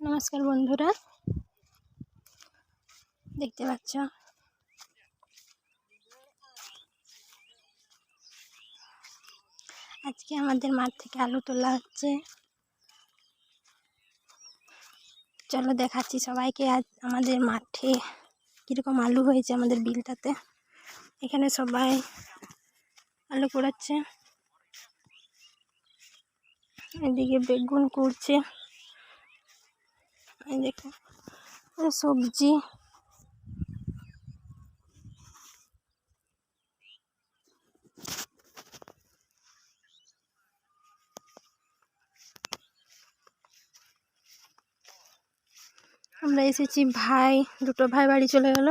নমস্কার বন্ধুরা, দেখতে পাচ্ছ আজকে আমাদের মাঠ থেকে আলু তোলা হচ্ছে। চলো দেখাচ্ছি সবাইকে আজ আমাদের মাঠে কীরকম আলু হয়েছে আমাদের বিলটাতে। এখানে সবাই আলু কুড়াচ্ছে, এদিকে বেগুন কুড়ছে, এই দেখো সবজি। আমরা এসেছি, দুটো ভাই বাড়ি চলে গেল।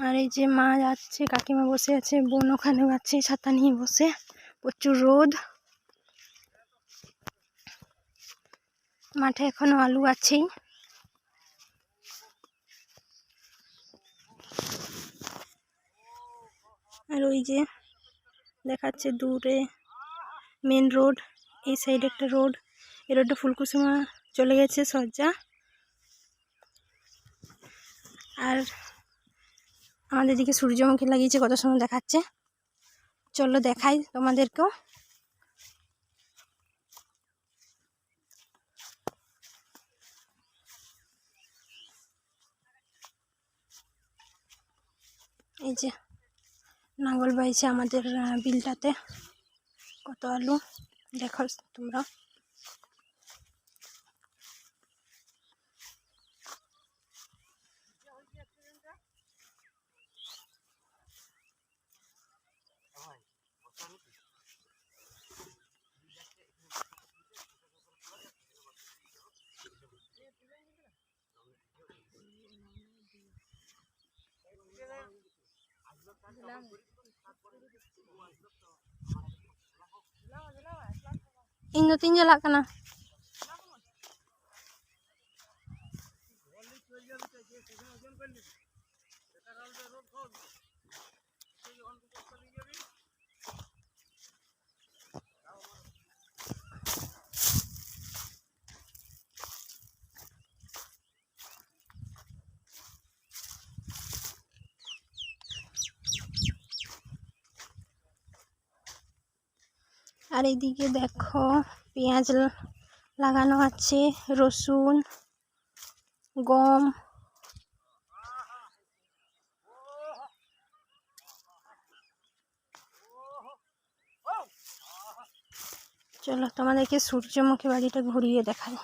আর এই যে মা যাচ্ছে, কাকিমা বসে আছে, বোন ওখানে যাচ্ছে ছাতা নিয়ে বসে। প্রচুর রোদ, মাঠে এখনো আলু আছেই। আর ওই যে দেখাচ্ছে দূরে মেন রোড, এই সাইডে একটা রোড, এই রোডটা ফুলকুসুমা চলে গেছে সজ্জা। আর আমাদের দিকে সূর্যমুখী লাগিয়েছে, কত সময় দেখাচ্ছে। চলো দেখাই তোমাদেরকেও। এই যে নাঙ্গল বাইছে আমাদের বিলটাতে, কত আলু দেখো তোমরা। ᱤᱧ ᱫᱚ ᱛᱤᱧ ᱪᱟᱞᱟᱜ ᱠᱟᱱᱟ। আর এইদিকে দেখো পেঁয়াজ লাগানো আছে, রসুন, গম। চলো তোমাদেরকে সূর্যমুখী বাড়িটা ঘুরিয়ে দেখাই।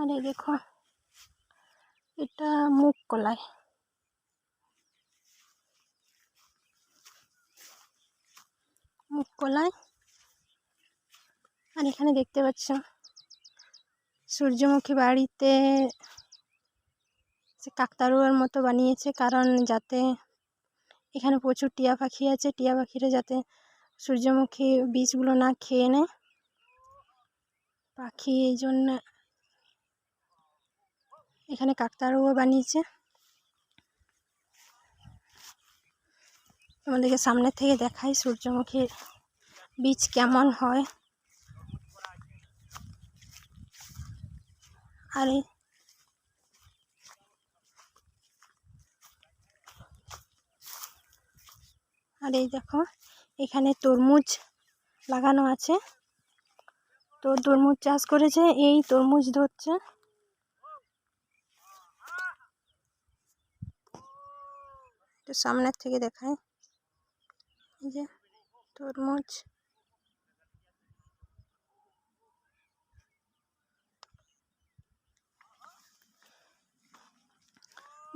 আর এই দেখো এটা মুগ কলাই, আর এখানে দেখতে পাচ্ছ সূর্যমুখী বাড়িতে কাকতাড়ুয়ার মতো বানিয়েছে, কারণ যাতে এখানে প্রচুর টিয়া পাখি আছে, টিয়া পাখিরা যাতে সূর্যমুখী বীজগুলো না খেয়ে নেয় পাখি, এই জন্য এখানে কাকতাড়ুয়া বানিয়েছে। আমাদেরকে সামনে থেকে দেখাই সূর্যমুখীর বীজ কেমন হয়। আর এই দেখো এখানে তরমুজ লাগানো আছে, তো তরমুজ চাষ করেছে, এই তরমুজ ধরছে। সামনের থেকে দেখায়, এই যে তরমুজ।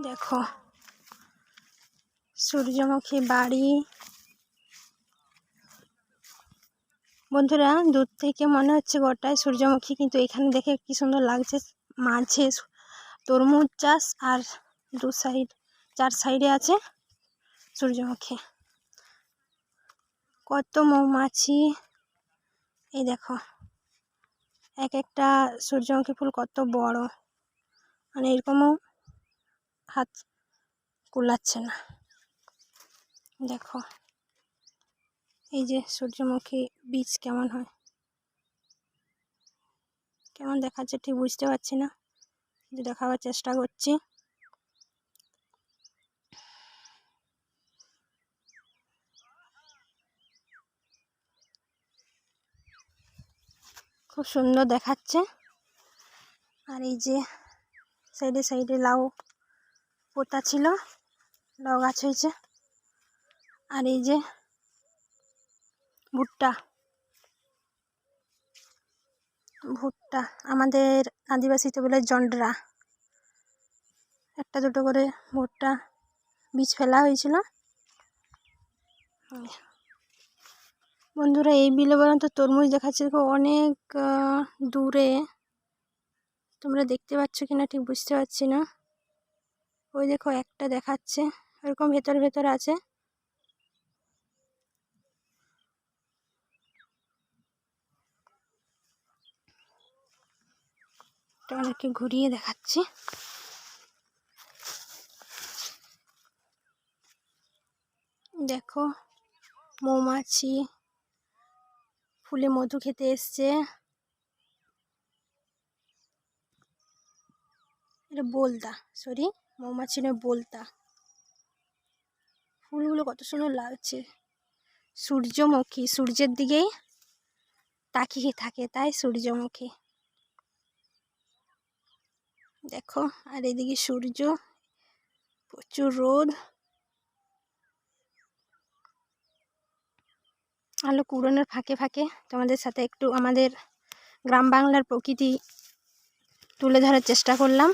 দেখো সূর্যমুখী বাড়ি। বন্ধুরা দূর থেকে মনে হচ্ছে গোটায় সূর্যমুখী, কিন্তু এখানে দেখে কি সুন্দর লাগছে মাঝে তরমুজ চাষ আর চার সাইডে আছে সূর্যমুখী। কত মৌমাছি, এই দেখো এক একটা সূর্যমুখী ফুল কত বড়, মানে এরকমও হাত কুলাচ্ছে না। দেখো এই যে সূর্যমুখী বীজ কেমন হয়, কেমন দেখাচ্ছে ঠিক বুঝতে পারছি না, কিন্তু দেখাবার চেষ্টা করছি। খুব সুন্দর দেখাচ্ছে। আর এই যে সাইডে সাইডে লাউ পোতা ছিল, লাউ গাছ হয়েছে। আর এই যে ভুট্টা, আমাদের আদিবাসীতে বলে জন্ডরা। একটা দুটো করে ভুট্টা বীজ ফেলা হয়েছিল। বন্ধুরা এই বিলে বরং তো তরমুজ দেখাচ্ছে অনেক দূরে, তোমরা দেখতে পাচ্ছ কিনা ঠিক বুঝতে পারছি না। ওই দেখো একটা দেখাচ্ছে, এরকম ভেতর ভেতর আছে। তোমাদেরকে ঘুরিয়ে দেখাচ্ছি। দেখো মৌমাছি ফুলে মধু খেতে এসছে। এটা বোলতা, সরি মৌমাছি নয় বোলতা। ফুলগুলো কত সুন্দর লাগছে, সূর্যমুখী, সূর্যের দিকেই তাকিয়ে থাকে তাই সূর্যমুখী। দেখো আর এদিকে সূর্য, প্রচুর রোদ। আলো কুড়োনোর ফাঁকে ফাঁকে তোমাদের সাথে একটু আমাদের গ্রাম বাংলার প্রকৃতি তুলে ধরার চেষ্টা করলাম।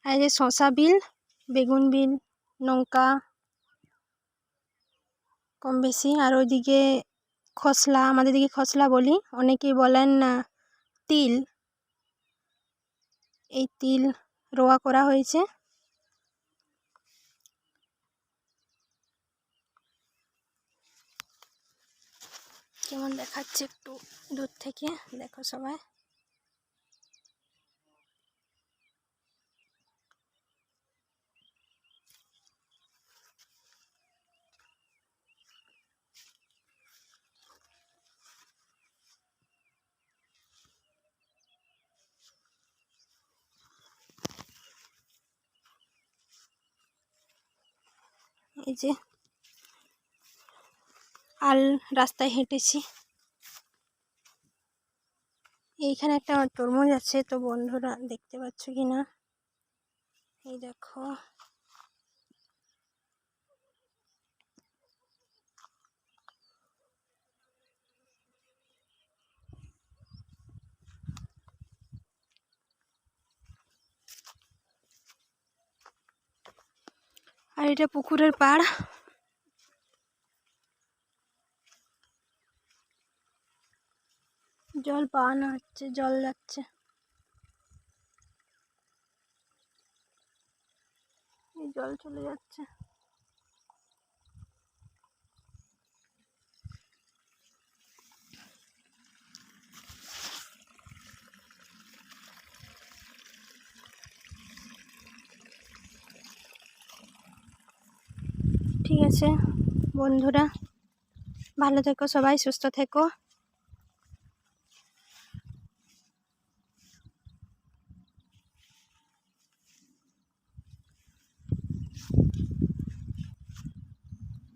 আর এই যে শশা বিল, বেগুন বিল, লঙ্কা কম বেশি। আর ওইদিকে খসলা, আমাদের দিকে খসলা বলি, অনেকেই বলেন তিল। এই তিল রোয়া করা হয়েছে। কেমন দেখাচ্ছে একটু দূর থেকে দেখো সবাই। এই যে রাস্তায় হেঁটেছি, এইখানে একটা তরমুজ আছে, তো বন্ধুরা দেখতে পাচ্ছ কি না, এই দেখো আর এটা পুকুরের পাড়। জল পাওয়ানো হচ্ছে, জল যাচ্ছে, এই জল চলে যাচ্ছে। ঠিক আছে বন্ধুরা, ভালো থেকো সবাই, সুস্থ থেকো।